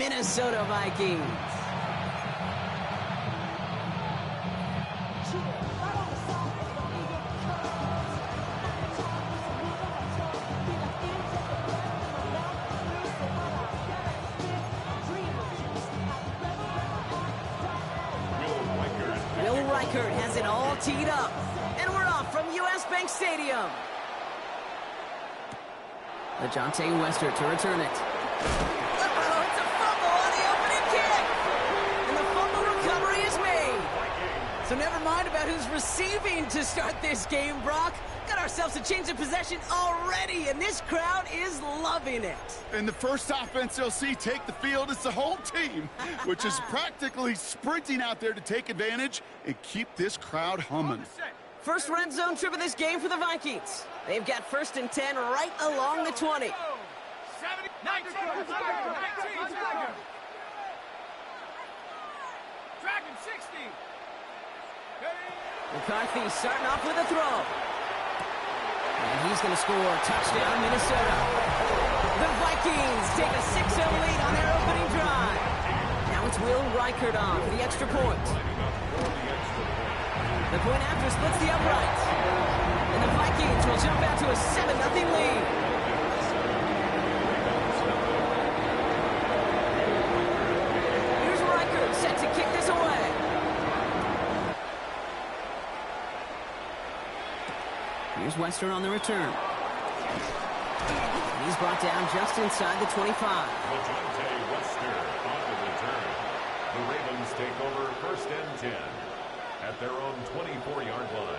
Minnesota Vikings. Has it all teed up, and we're off from U.S. Bank Stadium. LeJohntay Wester to return it. Uh-oh, it's a fumble on the opening kick, and the fumble recovery is made. So never mind about who's receiving to start this game, Brock. Got ourselves a change of possession already, and this crowd is loving it. And the first offense they'll see take the field is the home team, which is practically sprinting out there to take advantage and keep this crowd humming. First red zone trip of this game for the Vikings. They've got 1st and 10 right along the 20. Dragon 60. McCarthy starting off with a throw. And he's going to score. Touchdown, Minnesota. The Vikings take a 6-0 lead on their opening drive. Now it's Will Reichert on for the extra point. The point after splits the uprights. And the Vikings will jump out to a 7-0 lead. Here's Reichert set to kick this away. Here's Wester on the return. He's brought down just inside the 25. LeJohntay Wester on the return. The Ravens take over 1st and 10 at their own 24-yard line.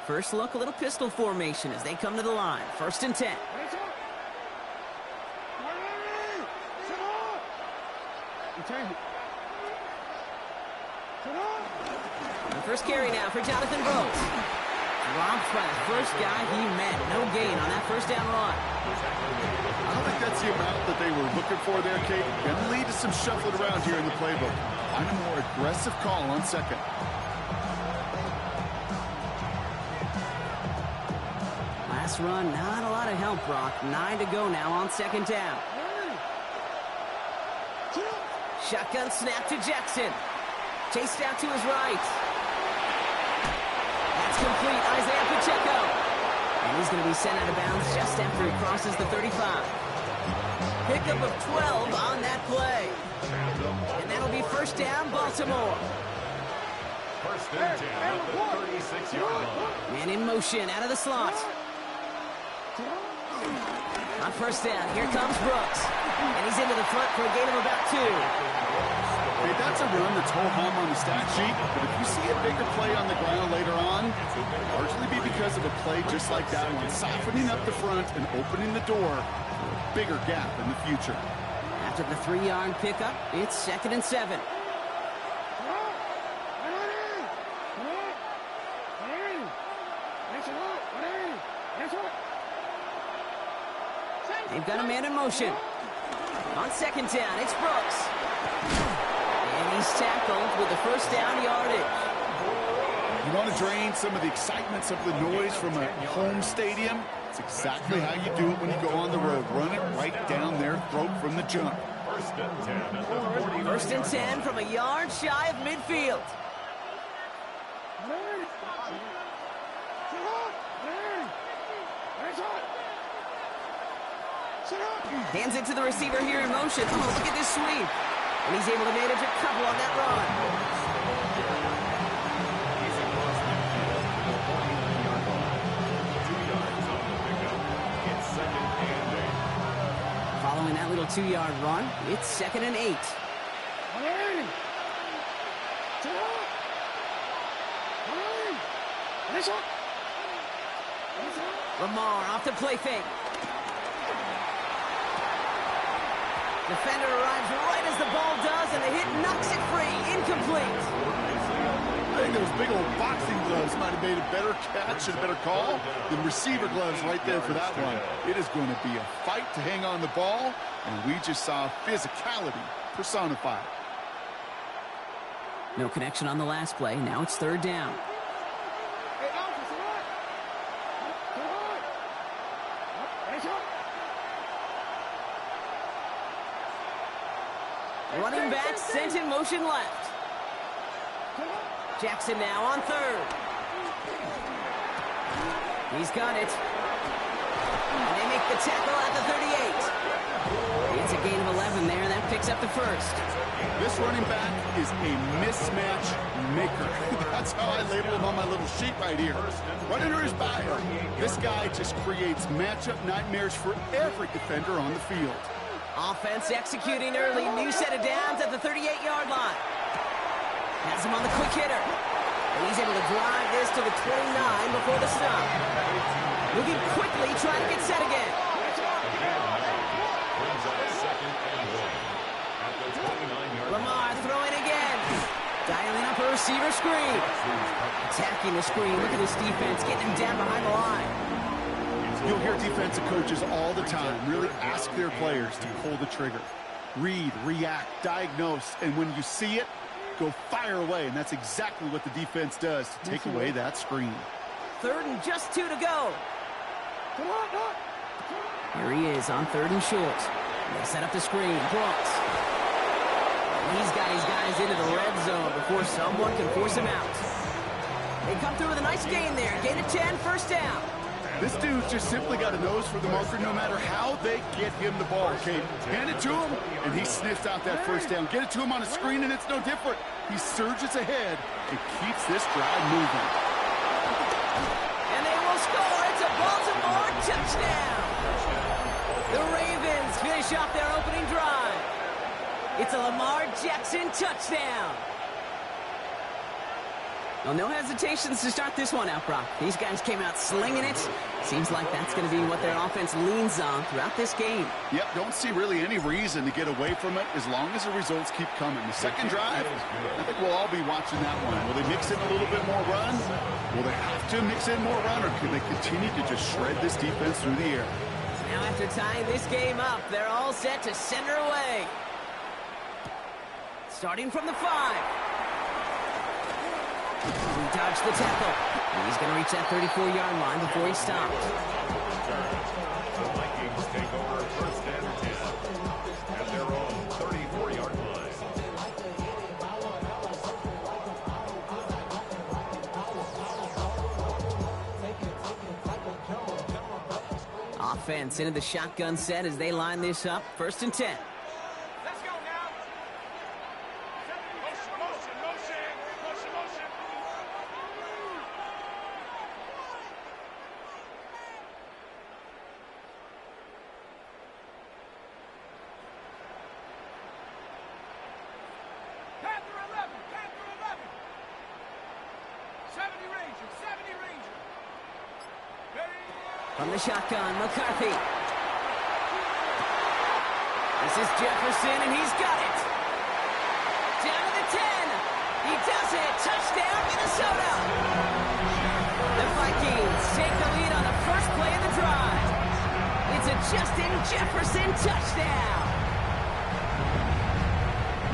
First look, a little pistol formation as they come to the line. 1st and 10. The first carry now for Jonathan Brooks. Dropped by the first guy he met. No gain on that first down run. I don't think that's the amount that they were looking for there, Kate. Going to lead to some shuffling around here in the playbook. Find a more aggressive call on 2nd. Last run, not a lot of help, Brock. 9 to go now on 2nd down. Shotgun snap to Jackson. Chased out to his right. That's complete. Isaiah Pacheco. And he's going to be sent out of bounds just after he crosses the 35. Pickup of 12 on that play. And that'll be 1st down, Baltimore. 1st and 10 at the 36-yard line. Man in motion out of the slot. On 1st down, here comes Brooks. And he's into the front for a gain of about 2. Hey, that's a run that's ho-hum on the stat sheet, but if you see a bigger play on the ground later on, it'll largely be because of a play just like that one, softening up the front and opening the door for a bigger gap in the future. After the 3-yard pickup, it's 2nd and 7. They've got a man in motion. On 2nd down, it's Brooks. And he's tackled with the 1st down yardage. You want to drain some of the excitement, some of the noise from a home stadium? It's exactly how you do it when you go on the road. Run it right down their throat from the jump. 1st and 10 at the 40. 1st and 10 from a yard shy of midfield. Hands it to the receiver here in motion. Oh, look at this sweep. And he's able to manage a couple on that run. Following that little 2-yard run, it's 2nd and 8. Lamar off the play fake. Defender arrives right as the ball does, and the hit knocks it free. Incomplete. I think those big old boxing gloves might have made a better catch and a better call than receiver gloves right there for that one. It is going to be a fight to hang on the ball, and we just saw physicality personified. No connection on the last play. Now it's third down. Running back sent in motion left. Jackson now on third. He's got it. And they make the tackle at the 38. It's a gain of 11 there. That picks up the first. This running back is a mismatch maker. That's how I label him on my little sheet right here. Right under his bio. This guy just creates matchup nightmares for every defender on the field. Offense executing early. New set of downs at the 38-yard line. Has him on the quick hitter. And he's able to drive this to the 29 before the stop. Moving quickly, trying to get set again. Lamar throwing again. Dialing up a receiver screen. Attacking the screen. Look at this defense getting him down behind the line. You'll hear defensive coaches all the time really ask their players to pull the trigger. Read, react, diagnose, and when you see it, go fire away. And that's exactly what the defense does to take away that screen. Third and just 2 to go. Here he is on third and short. They set up the screen. Brooks. He's got his guys into the red zone before someone can force him out. They come through with a nice gain there. Gain of 10, first down. This dude's just simply got a nose for the marker no matter how they get him the ball. Okay, hand it to him, and he sniffs out that first down. Get it to him on a screen, and it's no different. He surges ahead and keeps this drive moving. And they will score. It's a Baltimore touchdown. The Ravens finish off their opening drive. It's a Lamar Jackson touchdown. Well, no hesitations to start this one out, Brock. These guys came out slinging it. Seems like that's going to be what their offense leans on throughout this game. Yep, don't see really any reason to get away from it as long as the results keep coming. The second drive, I think we'll all be watching that one. Will they mix in a little bit more run? Will they have to mix in more run, or can they continue to just shred this defense through the air? Now after tying this game up, they're all set to send her away. Starting from the 5. He dodged the tackle. And he's going to reach that 34-yard line before he stops. The Vikings take over first and 10 at their own 34-yard line. Offense into the shotgun set as they line this up. First and 10. From the shotgun, McCarthy. This is Jefferson, and he's got it. Down to the 10. He does it. Touchdown, Minnesota. The Vikings take the lead on the first play of the drive. It's a Justin Jefferson touchdown.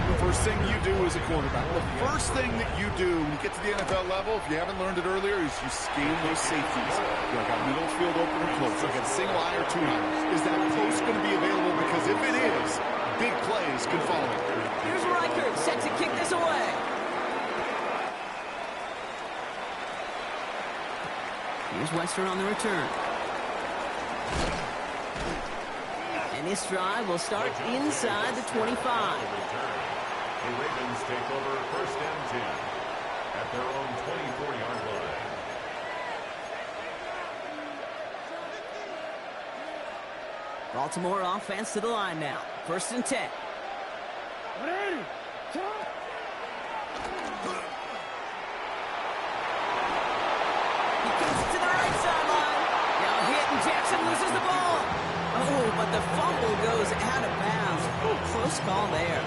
The first thing you do as a quarterback, the first thing that you do when you get to the NFL level, if you haven't learned it earlier, is you scan those safeties. I got middle field open or close. I got a single eye or two eye. Is that post going to be available? Because if it is, big plays can follow. Here's Reichert set to kick this away. Here's Western on the return. And this drive will start inside the 25. The Ravens take over first and 10 at their own 24-yard line. Baltimore offense to the line now. First and 10. He gets it to the right sideline. Now hit, and Jackson loses the ball. Oh, but the fumble goes out of bounds. Oh, close call there.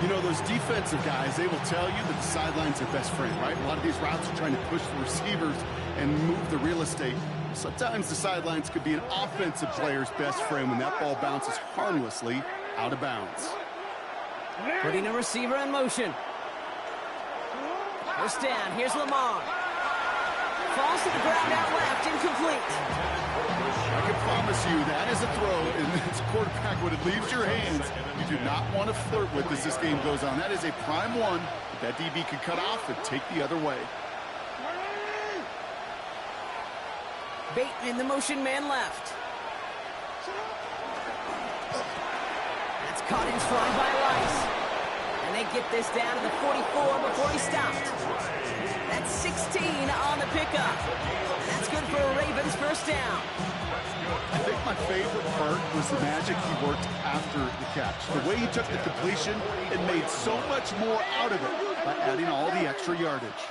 You know, those defensive guys, they will tell you that the sideline's their best friend, right? A lot of these routes are trying to push the receivers and move the real estate. Sometimes the sidelines could be an offensive player's best friend when that ball bounces harmlessly out of bounds. Putting a receiver in motion. First down, here's Lamar. Falls to the ground out left, incomplete. I can promise you that is a throw, and as a quarterback, when it leaves your hands, you do not want to flirt with as this game goes on. That is a prime one that DB can cut off and take the other way. Bateman, the motion man left. That's caught in stride by Rice. And they get this down to the 44 before he stopped. That's 16 on the pickup. That's good for a Ravens first down. I think my favorite part was the magic he worked after the catch. The way he took the completion and made so much more out of it by adding all the extra yardage.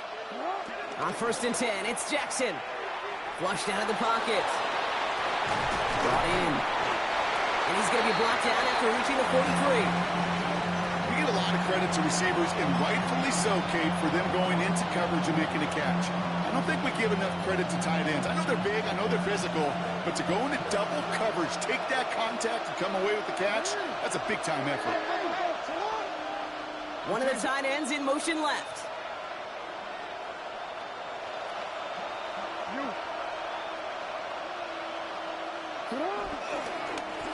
On first and 10, it's Jackson. Flushed out of the pocket. Brought in. And he's going to be blocked down after reaching the 43. We give a lot of credit to receivers, and rightfully so, Kate, for them going into coverage and making a catch. I don't think we give enough credit to tight ends. I know they're big, I know they're physical, but to go into double coverage, take that contact, and come away with the catch, that's a big-time effort. One of the tight ends in motion left.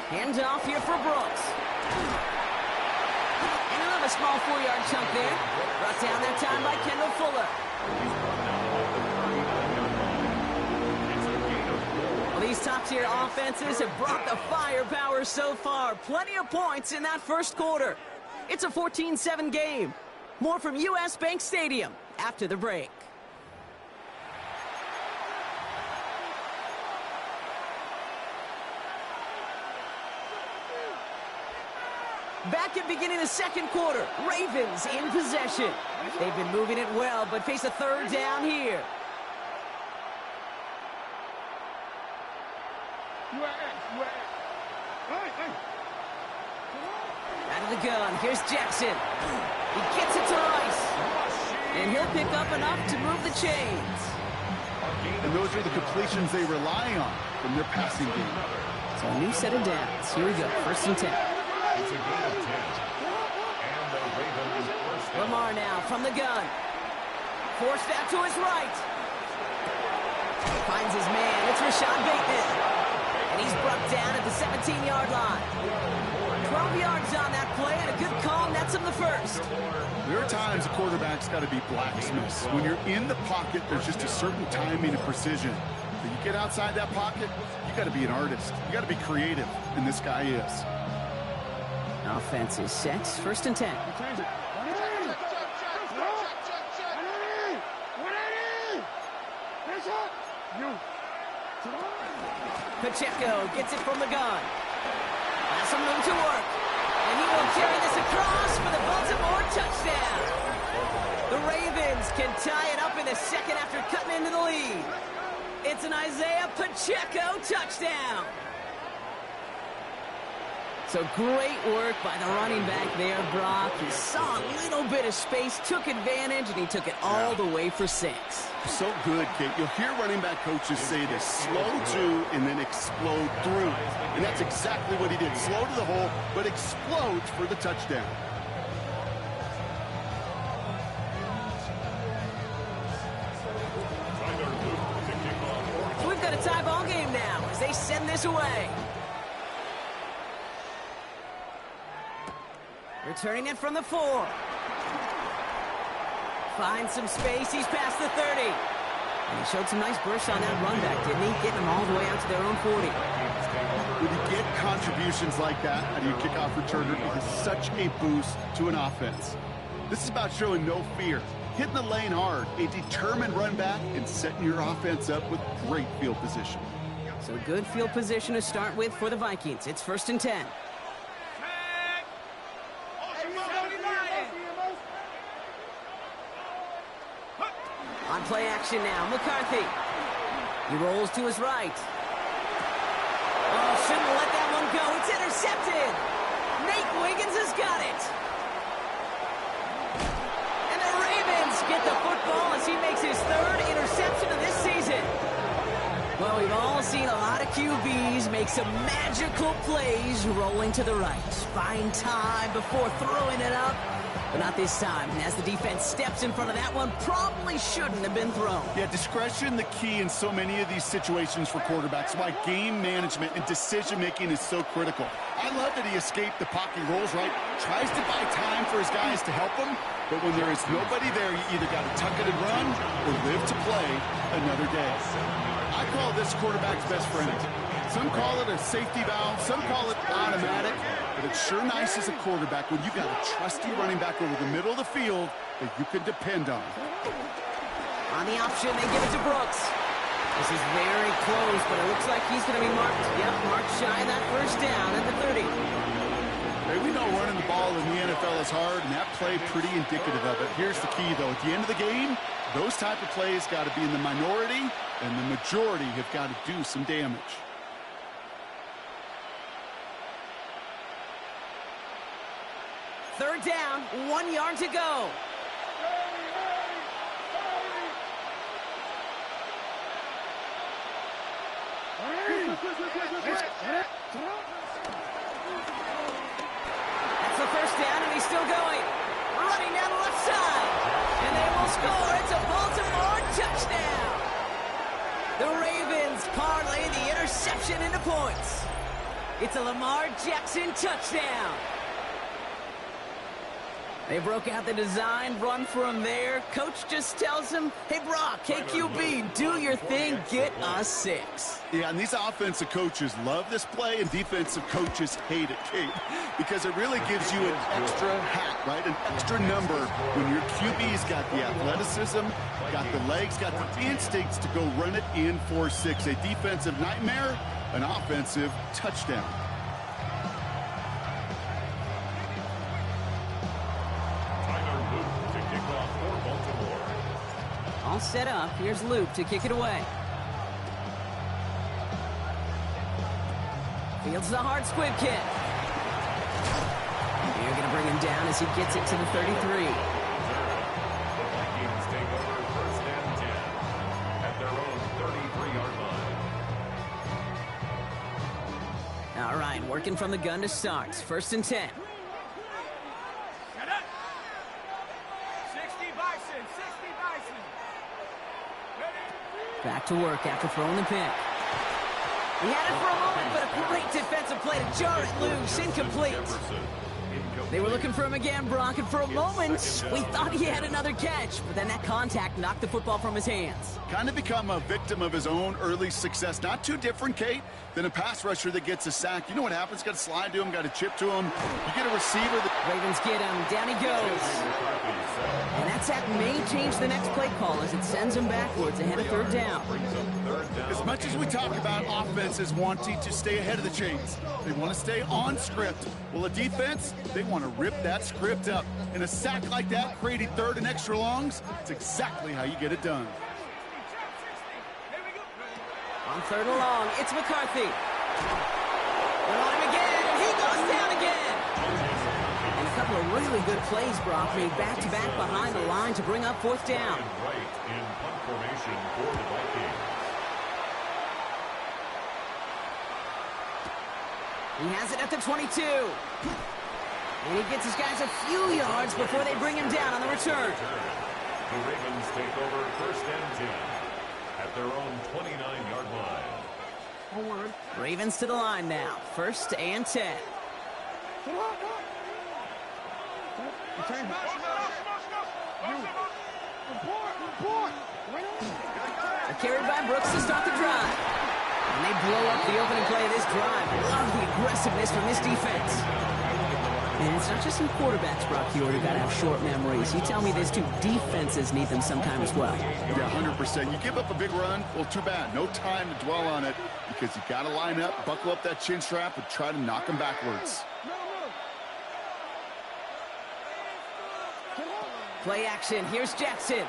Hands off here for Brooks. And another small 4-yard chunk there. Brought down that time by Kendall Fuller. Well, these top-tier offenses have brought the firepower so far. Plenty of points in that first quarter. It's a 14-7 game. More from U.S. Bank Stadium after the break. Back at beginning of the second quarter, Ravens in possession. They've been moving it well, but face a third down here. Out of the gun, here's Jackson. He gets it to Rice. And he'll pick up enough to move the chains. And those are the completions they rely on from their passing game. So a new set of downs. Here we go, first and 10. It's a gain of 10. And the Ravens first down. Lamar now from the gun. Forced out to his right. Finds his man. It's Rashad Bateman. And he's brought down at the 17-yard line. 12 yards on that play, and a good call nets him the first. There are times a quarterback's got to be blacksmiths. When you're in the pocket, there's just a certain timing and precision. When you get outside that pocket, you got to be an artist. You got to be creative, and this guy is. Offense is set. First and 10. Pacheco gets it from the gun. Has some room to work. And he will carry this across for the Baltimore touchdown. The Ravens can tie it up in the second after cutting into the lead. It's an Isaiah Pacheco touchdown. So great work by the running back there, Brock. He saw a little bit of space, took advantage, and he took it all the way for 6. So good, Kate. You'll hear running back coaches say this: slow to and then explode through. And that's exactly what he did. Slow to the hole, but explodes for the touchdown. So we've got a tie ball game now as they send this away. Returning it from the 4. Finds some space. He's past the 30. And he showed some nice bursts on that run back, didn't he? Getting them all the way out to their own 40. When you get contributions like that out of your kickoff returner, it is such a boost to an offense. This is about showing no fear, hitting the lane hard, a determined run back, and setting your offense up with great field position. So good field position to start with for the Vikings. It's first and 10. On play action now, McCarthy. He rolls to his right. Oh, shouldn't let that one go. It's intercepted. Nate Wiggins has got it. And the Ravens get the football as he makes his 3rd interception of this season. Well, we've all seen a lot of QBs make some magical plays rolling to the right. Buying time before throwing it up. But not this time. And as the defense steps in front of that one, probably shouldn't have been thrown. Yeah, discretion the key in so many of these situations for quarterbacks. Why game management and decision-making is so critical. I love that he escaped the pocket rolls, right? Tries to buy time for his guys to help him. But when there is nobody there, you either got to tuck it and run or live to play another day. I call this quarterback's best friend. Some call it a safety valve, some call it automatic, but it's sure nice as a quarterback when you got a trusty running back over the middle of the field that you can depend on. On the option, they give it to Brooks. This is very close, but it looks like he's going to be marked. Yep, marked shy of that first down at the 30. Hey, we know running the ball in the NFL is hard, and that play pretty indicative of it. Here's the key, though. At the end of the game, those type of plays got to be in the minority, and the majority have got to do some damage. Third down, 1 yard to go. That's the first down, and he's still going. Running down the left side. And they will score. It's a Baltimore touchdown. The Ravens parlay the interception into points. It's a Lamar Jackson touchdown. They broke out the design, run from there. Coach just tells him, hey, Brock, hey, QB, do your thing, get us 6. Yeah, and these offensive coaches love this play, and defensive coaches hate it, Kate, because it really gives you an extra hat, right, an extra number when your QB's got the athleticism, got the legs, got the instincts to go run it in for 6. A defensive nightmare, an offensive touchdown. All set up. Here's Luke to kick it away. Fields the hard squib kick. They're going to bring him down as he gets it to the 33. The Vikings take over first and 10 at their own 33-yard line. All right, working from the gun to start. First and 10. Back to work after throwing the pick. He had it for a moment, but a great defensive play to jar it loose. Incomplete. They were looking for him again, Brock, and for a moment, we thought he had another catch, but then that contact knocked the football from his hands. Kind of become a victim of his own early success. Not too different, Kate, than a pass rusher that gets a sack. You know what happens? Got to slide to him, got to chip to him. You get a receiver that... Ravens get him. Down he goes. And that sack may change the next play call as it sends him backwards ahead of third down. As much as we talk about offenses wanting to stay ahead of the chains, they want to stay on script. Well, a defense, they want to rip that script up. And a sack like that, creating third and extra longs, it's exactly how you get it done. On third and long, it's McCarthy. They're on him again, and he goes down again. And a couple of really good plays, Brock, made back-to-back behind the line to bring up fourth down. Right in punt formation for the Vikings. He has it at the 22. And he gets his guys a few yards before they bring him down on the return. The Ravens take over first and 10 at their own 29-yard line. Ravens to the line now. First and 10. A carry by Brooks to start the drive. And they blow up the opening play of this drive. Love the aggressiveness from this defense. And it's not just some quarterbacks, Brock, you already got to have short memories. You tell me these two defenses need them sometime as well. Yeah, 100%. You give up a big run, well, too bad. No time to dwell on it because you got to line up, buckle up that chin strap, and try to knock them backwards. Play action. Here's Jackson.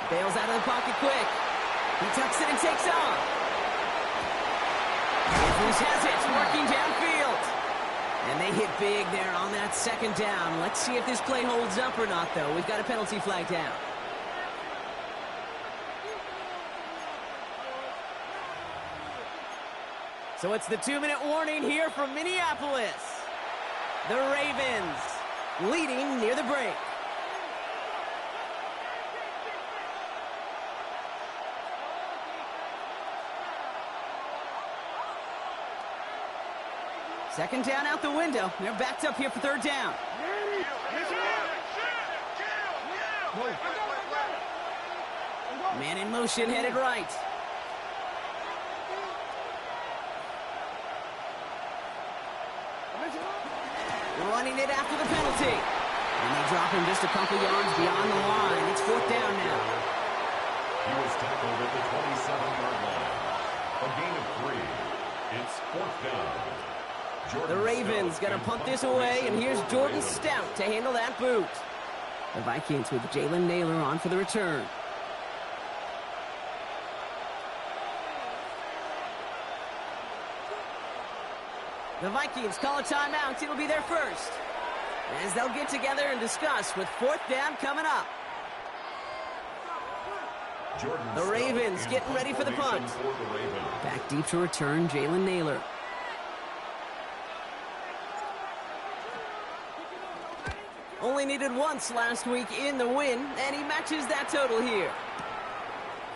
Bails out of the pocket quick. He tucks it and takes off. Andrews has it, working downfield. And they hit big there on that second down. Let's see if this play holds up or not, though. We've got a penalty flag down. So it's the 2-minute warning here from Minneapolis. The Ravens leading near the break. Second down out the window. They're backed up here for third down. Man in motion, headed right. Running it after the penalty. And they drop him just a couple yards beyond the line. It's fourth down now. He was tackled at the 27-yard line. A gain of 3. It's fourth down. The Ravens going to punt this away, and here's Jordan Stout to handle that boot. The Vikings with Jalen Naylor on for the return. The Vikings call a timeout. It'll be their first, as they'll get together and discuss with fourth down coming up. The Ravens getting ready for the punt. Back deep to return, Jalen Naylor. Only needed once last week in the win, and he matches that total here.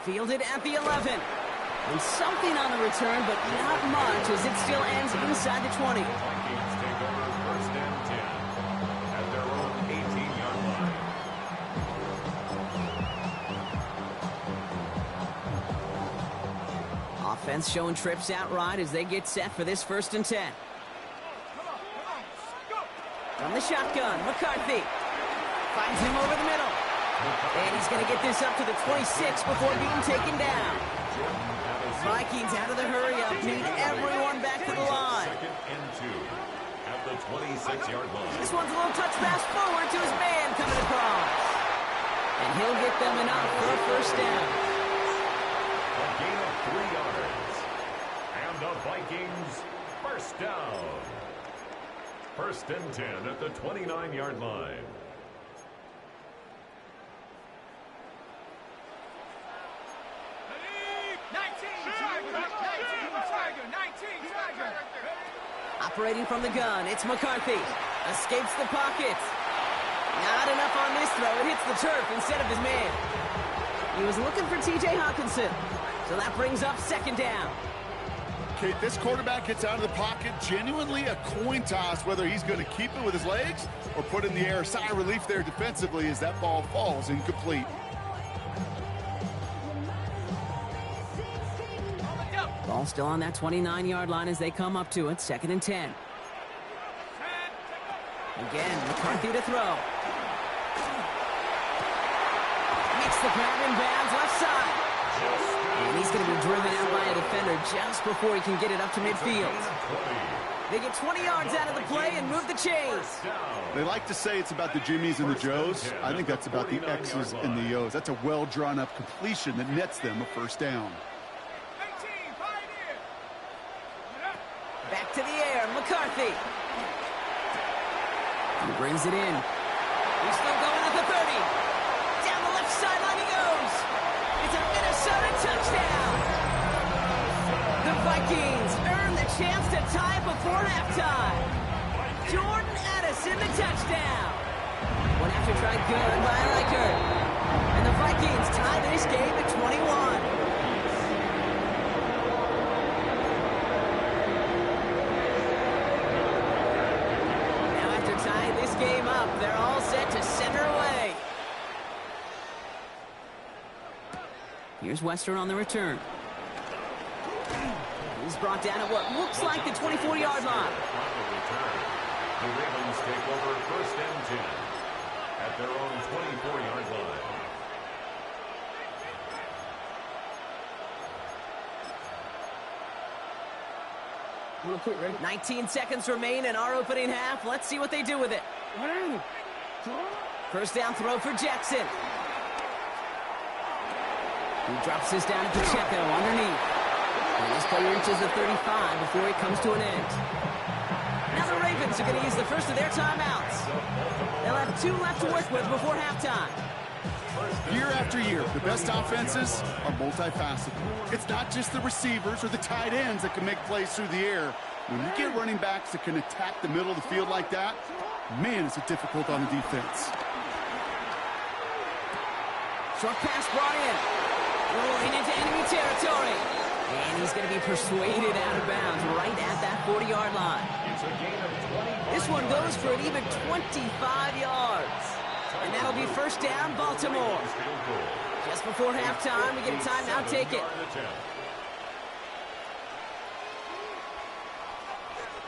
Fielded at the 11. And something on the return, but not much, as it still ends inside the 20. The Vikings take over first and 10 at their own 18-yard line. Offense showing trips out right as they get set for this first and 10. From the shotgun, McCarthy finds him over the middle. And he's going to get this up to the 26 before being taken down. Vikings out of the hurry-up, need everyone back to the line. Second and 2 at the 26-yard line. This one's a little touch pass forward to his man coming across. And he'll get them enough for a first down. A gain of 3 yards. And the Vikings first down. First and 10 at the 29-yard line. Operating from the gun, it's McCarthy. Escapes the pocket. Not enough on this throw. It hits the turf instead of his man. He was looking for T.J. Hawkinson. So that brings up second down. Kate, this quarterback gets out of the pocket, genuinely a coin toss whether he's going to keep it with his legs or put it in the air. Sigh of relief there defensively as that ball falls incomplete. Ball still on that 29-yard line as they come up to it. Second and 10. Again, McCarthy to throw. Makes the grab in bounds left side. And he's going to be driven out by a defender just before he can get it up to midfield. They get 20 yards out of the play and move the chains. They like to say it's about the Jimmies and the Joes. I think that's about the X's and the O's. That's a well-drawn-up completion that nets them a first down. Back to the air, McCarthy. He brings it in. He's still going at the 30. Down the left sideline he goes. It's a Minnesota touchdown. The Vikings earn the chance to tie before halftime. Jordan Addison, the touchdown. One after try good by Riker. And the Vikings tie this game at 21. Tying this game up, they're all set to center away. Here's Wester on the return. He's brought down at what looks like the 24-yard line. The Ravens take over first and 10 at their own 24-yard line. 19 seconds remain in our opening half. Let's see what they do with it. First down throw for Jackson. He drops this down to Pacheco underneath. And this play reaches the 35 before it comes to an end. Now the Ravens are going to use the first of their timeouts. They'll have 2 left to work with before halftime. Year after year, the best offenses are multifaceted. It's not just the receivers or the tight ends that can make plays through the air. When you get running backs that can attack the middle of the field like that, man, is it difficult on the defense. Short pass brought in. Rolling into enemy territory. And he's going to be persuaded out of bounds right at that 40-yard line. This one goes for an even 25 yards. And that'll be first down, Baltimore. Just before halftime, we get a timeout. Take it.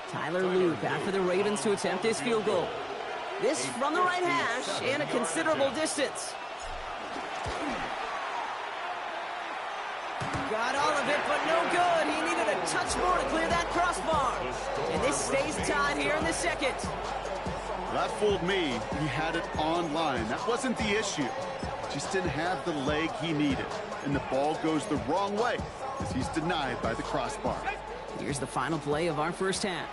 Tyler Luke out for the Ravens to attempt his field goal. This from the right hash and a considerable distance. Got all of it, but no good. He needed a touch more to clear that crossbar. And this stays tied here in the second. That fooled me. He had it on line. That wasn't the issue. Just didn't have the leg he needed. And the ball goes the wrong way as he's denied by the crossbar. Here's the final play of our first half.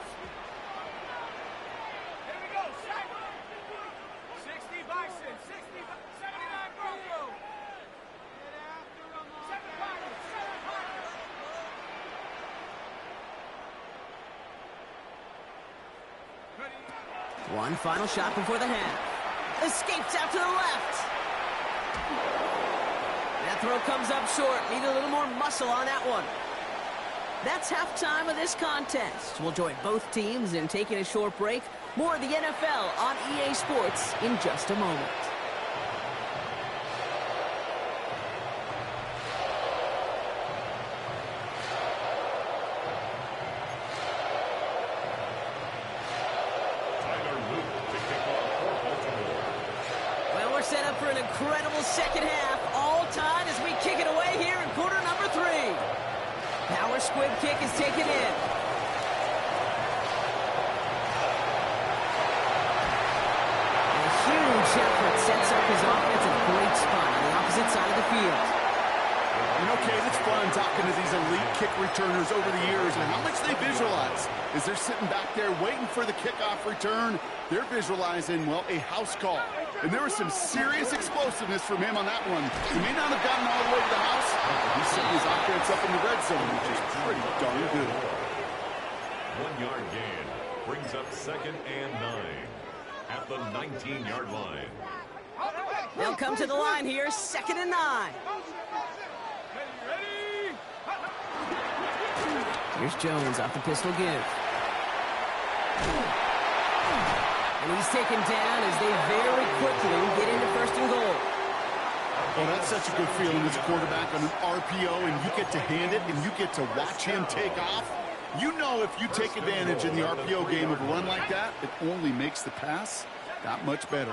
One final shot before the half. Escapes out to the left. That throw comes up short. Need a little more muscle on that one. That's halftime of this contest. We'll join both teams in taking a short break. More of the NFL on EA Sports in just a moment. Set up for an incredible second half, all tied as we kick it away here in quarter number 3. Power squib kick is taken in. A huge effort sets up his offense in a great spot on the opposite side of the field. You know, Kate, it's fun talking to these elite kick returners over the years and how much they visualize. As they're sitting back there waiting for the kickoff return, they're visualizing, well, a house call. And there was some serious explosiveness from him on that one. He may not have gotten all the way to the house, but he's setting his offense up in the red zone, which is pretty darn good. 1-yard gain brings up 2nd and 9 at the 19-yard line. They'll come to the line here, 2nd and 9. Here's Jones off the pistol give. And he's taken down as they very quickly get into 1st and goal. Well, that's such a good feeling as a quarterback on an RPO, and you get to hand it, and you get to watch him take off. You know if you take advantage in the RPO game of a run like that, it only makes the pass that much better.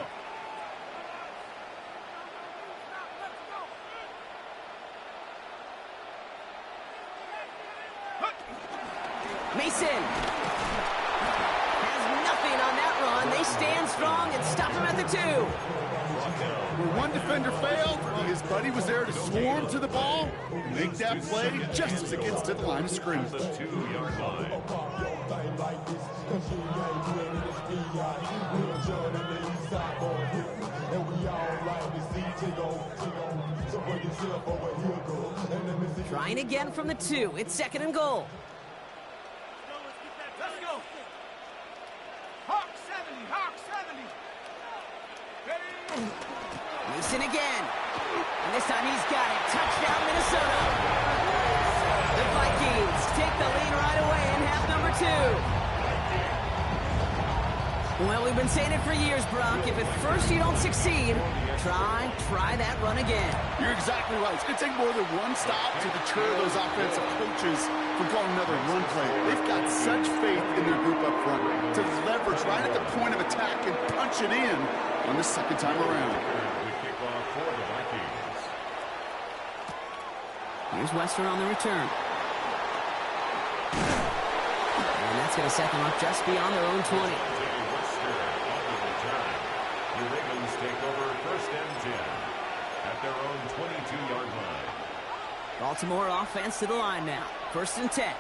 Mason has nothing on that run. They stand strong and stop him at the 2. Where one defender failed, his buddy was there to swarm to the ball and make that play just as it gets to the line of scrimmage. The 2-yard line. Trying again from the 2. It's 2nd and goal. Mason again. And this time he's got it. Touchdown, Minnesota. The Vikings take the lead right away in half number 2. Well, we've been saying it for years, Brock. If at first you don't succeed, try that run again. You're exactly right. It's going to take more than one stop to deter those offensive coaches from calling another run play. They've got such faith in their group up front to leverage right at the point of attack and punch it in on the second time around. The kickoff for the Vikings. Here's Western on the return. And that's going to set them up just beyond their own 20. The Ravens take over 1st and 10 at their own 22-yard line. Baltimore offense to the line now. 1st and 10.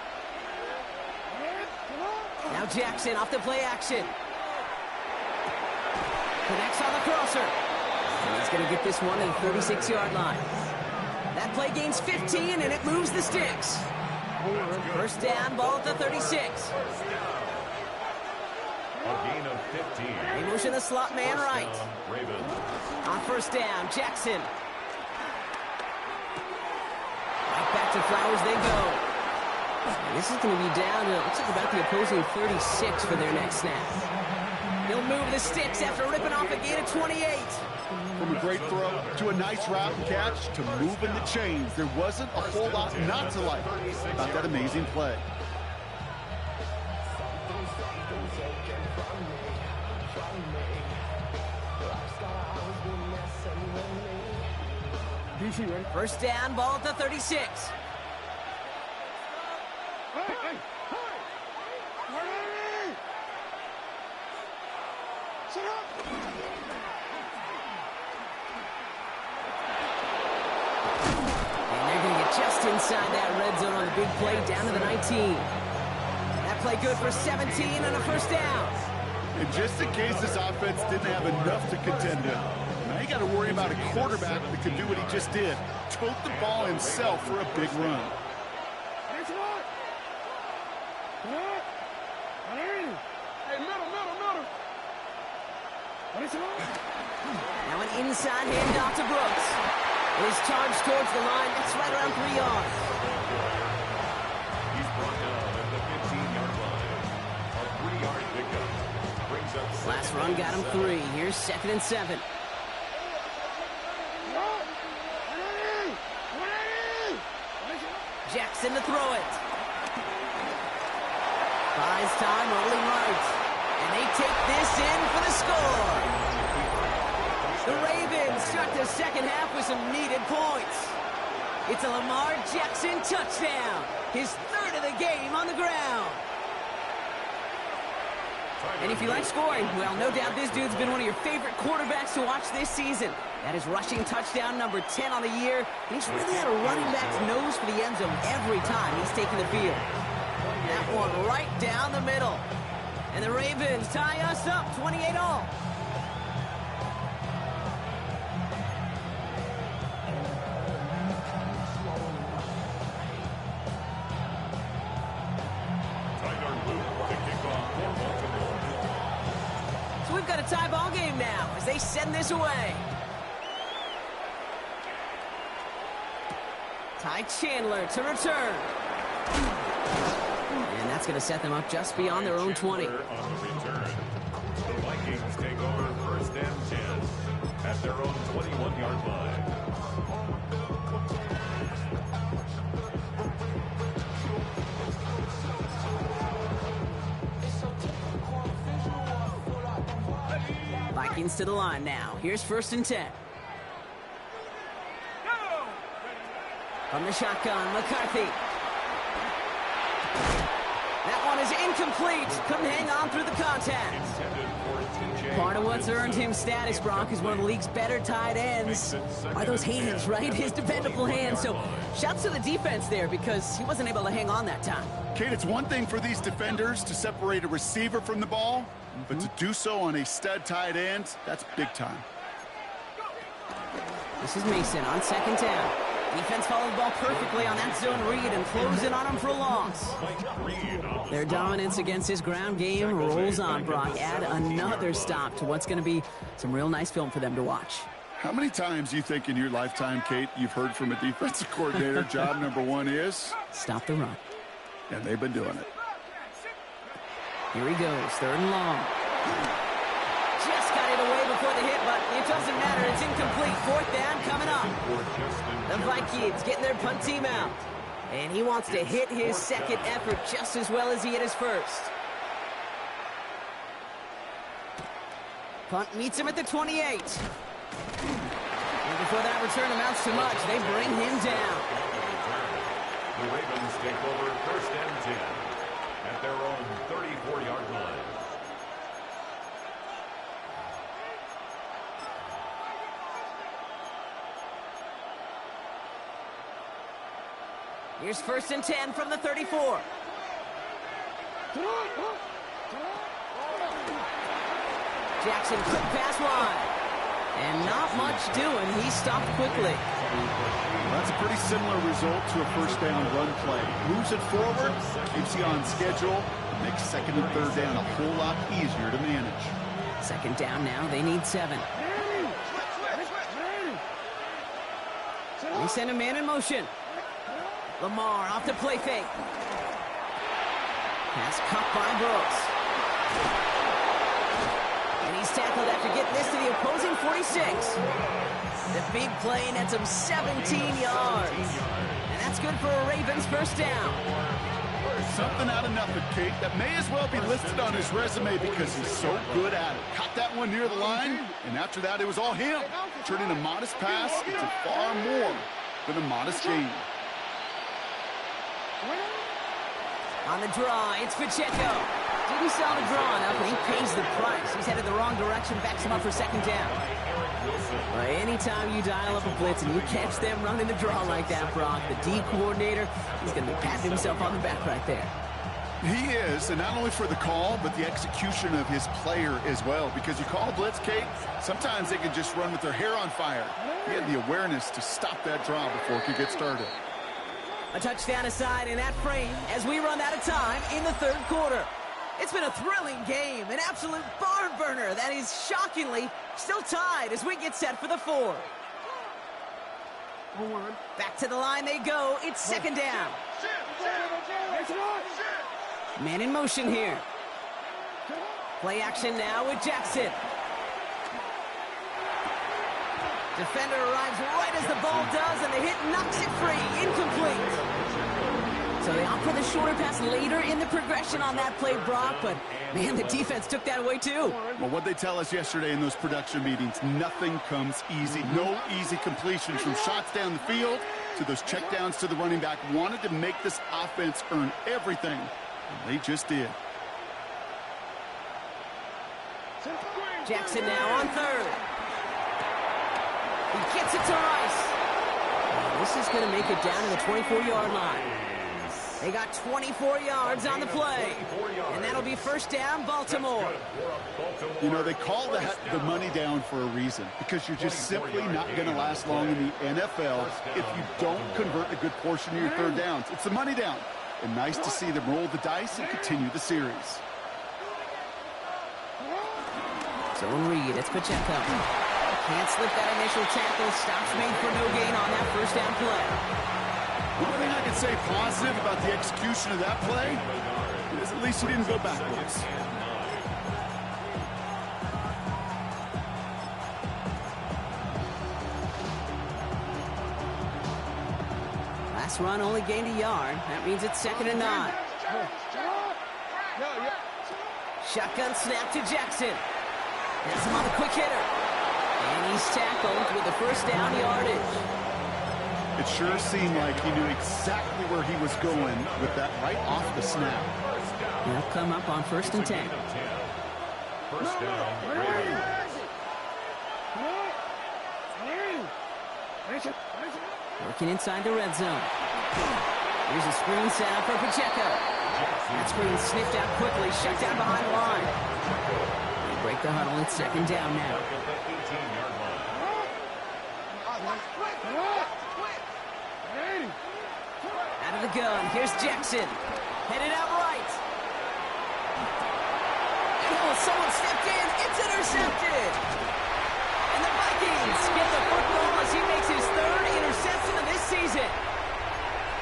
Now Jackson off the play action. Connects on the crosser. And he's going to get this one to the 36-yard line. That play gains 15, and it moves the sticks. First down, ball at the 36. A gain of 15. They motion the slot man right. Ravens. On first down, Jackson. Right back to Flowers they go. And this is going to be down to, looks like about the opposing 36 for their next snap. He'll move the sticks after ripping off a gain of 28. From a great throw to a nice route and catch to moving the chains, there wasn't a whole lot not to like about that amazing play. First down, ball at the 36. Just inside that red zone on the big play, down to the 19. That play good for 17 and a first down. And just in case this offense didn't have enough to contend in, now you got to worry about a quarterback that can do what he just did, tote the ball himself for a big run. Now an inside handoff to Brooks. His charge towards the line, that's right around 3 yards. He's brought down at the 15-yard line. A 3-yard pickup brings up Last run got him 3. Here's 2nd and 7. Jackson to throw it. Buys time, rolling right. And they take this in for the score. The Ravens start the second half with some needed points. It's a Lamar Jackson touchdown. His 3rd of the game on the ground. And if you like scoring, well, no doubt this dude's been one of your favorite quarterbacks to watch this season. That is rushing touchdown number 10 on the year. And he's really had a running back's nose for the end zone every time he's taken the field. That one right down the middle. And the Ravens tie us up 28-all. So we've got a tie ball game now as they send this away. Ty Chandler to return. And that's going to set them up just beyond their own 20. On the return. The Vikings take over 1st and 10 at their own 21-yard line. Vikings to the line now. Here's 1st and 10. From the shotgun, McCarthy. That one is incomplete. Couldn't hang on through the contact. Part of what's earned him status, Brock, is one of the league's better tight ends. Are those hands, right? His dependable hands. So shouts to the defense there because he wasn't able to hang on that time. Kate, it's one thing for these defenders to separate a receiver from the ball, but to do so on a stud tight end, that's big time. This is Mason on 2nd down. Defense followed the ball perfectly on that zone read and closed in on him for a loss. Their dominance against his ground game rolls on, Brock. Add another stop to what's going to be some real nice film for them to watch. How many times do you think in your lifetime, Kate, you've heard from a defensive coordinator, job number 1 is? Stop the run. And they've been doing it. Here he goes, 3rd and long. Just got it away before the hit, but it doesn't matter. It's incomplete. 4th down coming up. The Vikings getting their punt team out. And he wants to hit his 2nd effort just as well as he hit his 1st. Punt meets him at the 28. And before that return amounts to much, they bring him down. The Ravens take over 1st and 10 at their own 34-yard line. Here's 1st and 10 from the 34. Jackson quick pass wide. And not much doing. He stopped quickly. Well, that's a pretty similar result to a first down run play. Moves it forward, keeps you on schedule, makes second and third down a whole lot easier to manage. Second down now. They need 7. They send a man in motion. Lamar off the play fake. Pass caught by Brooks. And he's tackled after getting this to the opposing 46. The big play nets him 17 yards. And that's good for a Ravens first down. Something out of nothing, Kate, that may as well be listed on his resume because he's so good at it. Caught that one near the line, and after that, it was all him. Turning a modest pass into far more than a modest gain. On the draw, it's Pacheco. Didn't sell the draw enough, and he pays the price. He's headed the wrong direction, backs him up for second down. Well, anytime you dial up a blitz and you catch them running the draw like that, Brock, the D coordinator, he's going to be patting himself on the back right there. He is, and not only for the call, but the execution of his player as well. Because you call a blitz, Kate, sometimes they can just run with their hair on fire. He had the awareness to stop that draw before it could get started. A touchdown aside in that frame as we run out of time in the third quarter. It's been a thrilling game, an absolute barn burner that is shockingly still tied as we get set for the fourth. Back to the line they go. It's second down. Man in motion here. Play action now with Jackson. Defender arrives right as the ball does, and the hit knocks it free. Incomplete. So they opt for the shorter pass later in the progression on that play, Brock, but, man, the defense took that away, too. Well, what they tell us yesterday in those production meetings, nothing comes easy. No easy completions from shots down the field to those checkdowns to the running back. Wanted to make this offense earn everything, and they just did. Jackson now on third. He gets it to Rice. This is going to make it down to the 24-yard line. They got 24 yards on the play. And that'll be first down, Baltimore. You know, they call that the money down for a reason, because you're just simply not going to last long in the NFL if you don't convert a good portion of your third downs. It's the money down. And nice to see them roll the dice and continue the series. Zone read, it's Pacheco. Can't slip that initial tackle. Stops made for no gain on that first down play. One thing I can say positive about the execution of that play is at least he didn't go backwards. Last run only gained a yard. That means it's second and 9. Shotgun snap to Jackson. That's him on the quick hitter. And he's tackled with the first down yardage. It sure seemed like he knew exactly where he was going with that right off the snap. He'll come up on first and 10. First down, Raiders. Working inside the red zone. Here's a screen set up for Pacheco. That screen sniffed out quickly, shut down behind the line. They break the huddle. It's second down now. Out of the gun, here's Jackson. Headed out right. Oh, someone stepped in. It's intercepted. And the Vikings get the football as he makes his third interception of this season.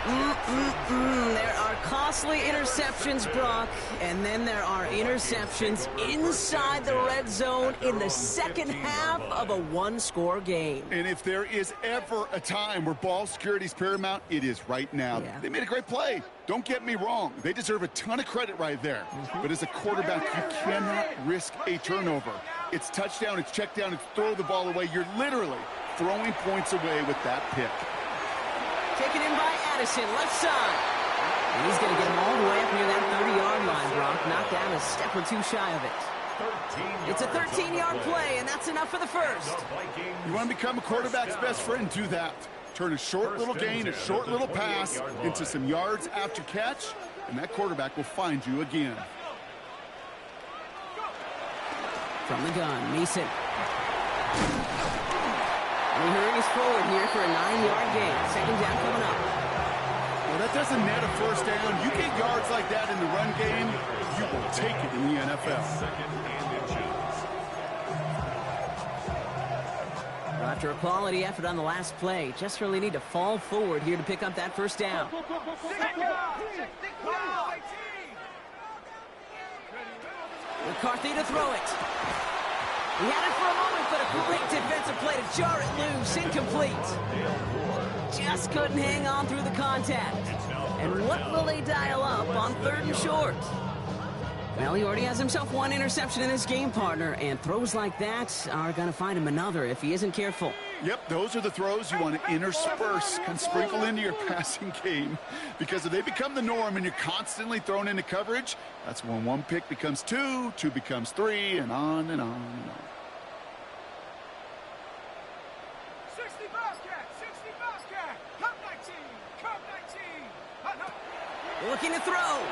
There are costly interceptions, Brock, and then there are interceptions inside the red zone in the second half of a one-score game. And if there is ever a time where ball security is paramount, it is right now. Yeah. They made a great play. Don't get me wrong. They deserve a ton of credit right there. But as a quarterback, you cannot risk a turnover. It's touchdown, it's check down, it's throw the ball away. You're literally throwing points away with that pick. Taken in by Addison, left side. And he's going to get him all the way up near that 30-yard line, Brock. Knocked down a step or two shy of it. It's a 13-yard play, and that's enough for the first. You want to become a quarterback's best friend, do that. Turn a short little gain, a short little pass into some yards after catch, and that quarterback will find you again. From the gun, Mason. things forward here for a 9-yard gain. Second down coming up. Well, that doesn't net a first down. You get yards like that in the run game, you will take it in the NFL. After a quality effort on the last play, just really need to fall forward here to pick up that first down. McCarthy to throw it. He had it for a moment, but a great defensive play to jar it loose. Incomplete. Just couldn't hang on through the contact. And what will they dial up on 3rd and short? Well, he already has himself one interception in his game, partner, and throws like that are going to find him another if he isn't careful. Yep, those are the throws you want to intersperse, can sprinkle into your passing game, because if they become the norm and you're constantly thrown into coverage, that's when one pick becomes two, two becomes three, and on and on and on. 60 Bobcat, 60 Bobcat, Cup 19, Cup 19. Looking to throw.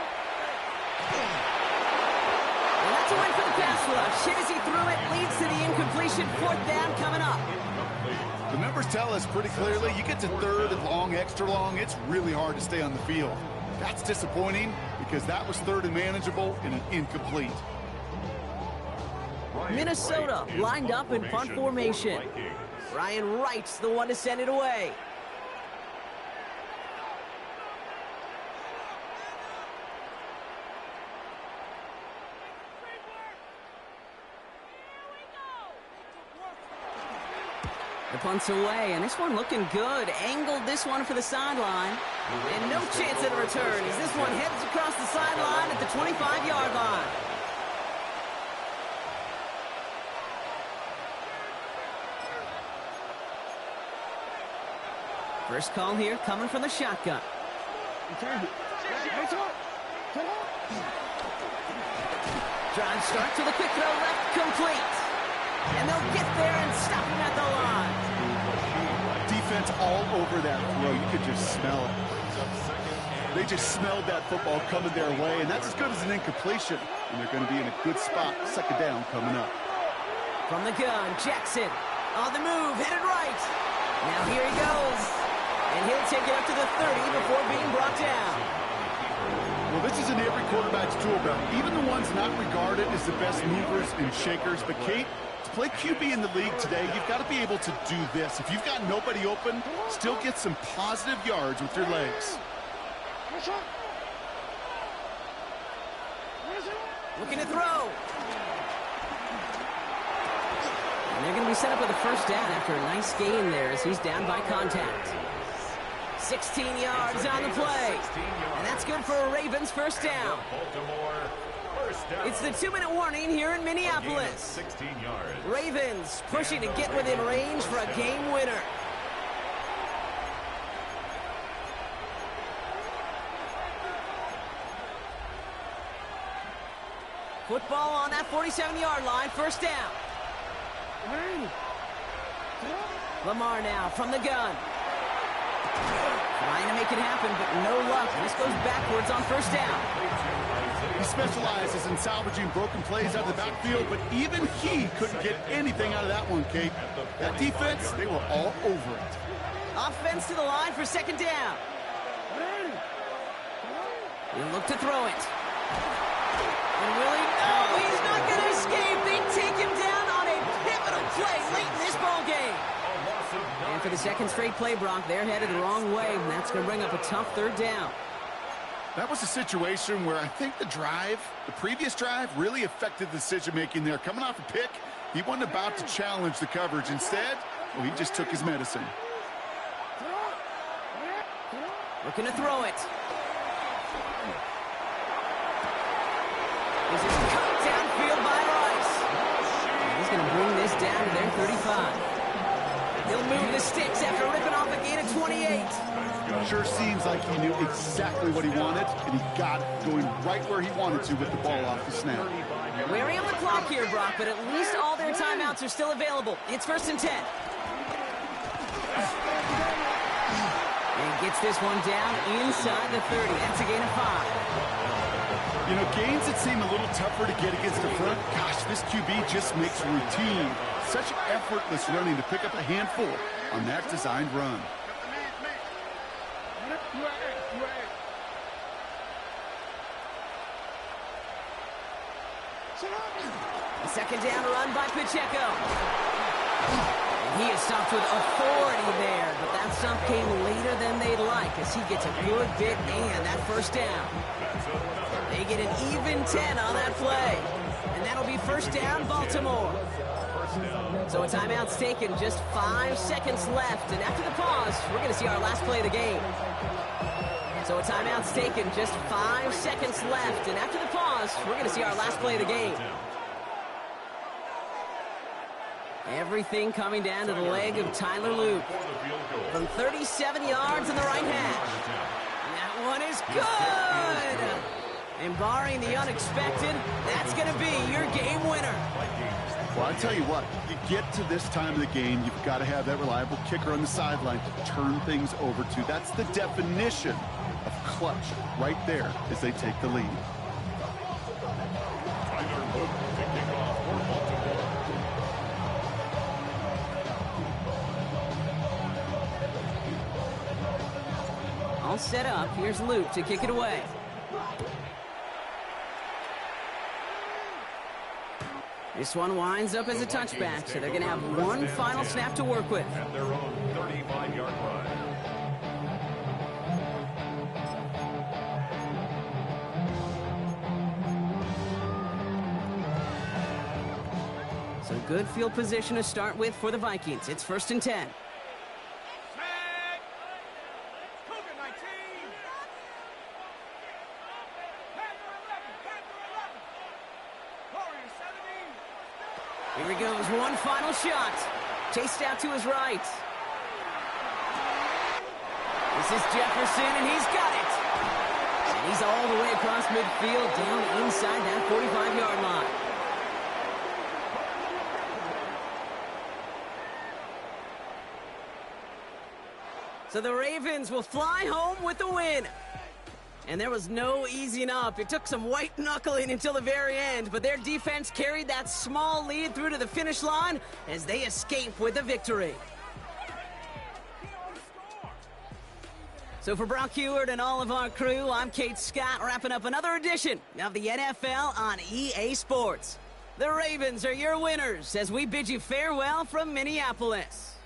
And that's a win for the pass rush. Hit as he threw it, leads to the incompletion. 4th down coming up. The numbers tell us pretty clearly, you get to 3rd and long, extra long, it's really hard to stay on the field. That's disappointing because that was 3rd and manageable and an incomplete. Minnesota lined up in punt formation. Ryan Wright's the one to send it away. The punt's away, and this one looking good. Angled this one for the sideline. And no chance at a return as this one heads across the sideline at the 25-yard line. First call here coming from the shotgun. Drive start to the quick throw left, complete. And they'll get there and stop him at the line. Defense all over that throw. You could just smell it. They just smelled that football coming their way, and that's as good as an incompletion. And they're going to be in a good spot. 2nd down coming up. From the gun, Jackson on the move, headed right. Now here he goes. And he'll take it up to the 30 before being brought down. Well, this is in every quarterback's tool belt. Even the ones not regarded as the best movers and shakers. But, Kate, to play QB in the league today, you've got to be able to do this. If you've got nobody open, still get some positive yards with your legs. Looking to throw. And they're going to be set up with a first down after a nice gain there as he's down by contact. 16 yards on the play. And that's good for a Ravens first down. It's the 2-minute warning here in Minneapolis. Ravens pushing to get within range for a game winner. Football on that 47-yard line, first down. Lamar now from the gun. Trying to make it happen, but no luck. This goes backwards on first down. He specializes in salvaging broken plays out of the backfield, but even he couldn't get anything out of that one, Kate. That defense, they were all over it. Offense to the line for second down. He'll look to throw it. And really, no, he's not going to escape. They take him down on a pivotal play late in this ball game. And for the second straight play, Brock, they're headed the wrong way, and that's going to bring up a tough third down. That was a situation where I think the previous drive, really affected the decision-making there. Coming off a pick, he wasn't about to challenge the coverage. Instead, well, he just took his medicine. Looking to throw it. This is cut downfield by Rice. He's going to bring this down to their 35. He'll move the sticks after ripping off a gain of 28. Sure seems like he knew exactly what he wanted, and he got it going right where he wanted to with the ball off the snap. Weary of the clock here, Brock, but at least all their timeouts are still available. It's 1st and 10. And gets this one down inside the 30. That's a gain of 5. You know, gains that seem a little tougher to get against the front, gosh, this QB just makes routine. Such effortless running to pick up a handful on that designed run. A second down run by Pacheco. And he is stopped with authority there, but that stop came later than they'd like as he gets a good bit and that first down. They get an even 10 on that play. And that'll be first down, Baltimore. So a timeout's taken, just 5 seconds left. And after the pause, we're going to see our last play of the game. So a timeout's taken, just 5 seconds left. And after the pause, we're going to see our last play of the game. Everything coming down to the leg of Tyler Luke. From 37 yards in the right hash. That one is good! And barring the unexpected, that's going to be your game winner. Well, I tell you what, you get to this time of the game, you've got to have that reliable kicker on the sideline to turn things over to. That's the definition of clutch right there as they take the lead. Tyler Luke to kick off for Baltimore. All set up. Here's Luke to kick it away. This one winds up as a touchback, so they're going to have one final snap to work with. At their own 35-yard line. So good field position to start with for the Vikings. It's 1st and 10. Here he goes, one final shot. Chased out to his right. This is Jefferson, and he's got it. And he's all the way across midfield, down inside that 45-yard line. So the Ravens will fly home with the win. And there was no easing up. It took some white knuckling until the very end, but their defense carried that small lead through to the finish line as they escape with a victory. So for Brock Heward and all of our crew, I'm Kate Scott, wrapping up another edition of the NFL on EA Sports. The Ravens are your winners as we bid you farewell from Minneapolis.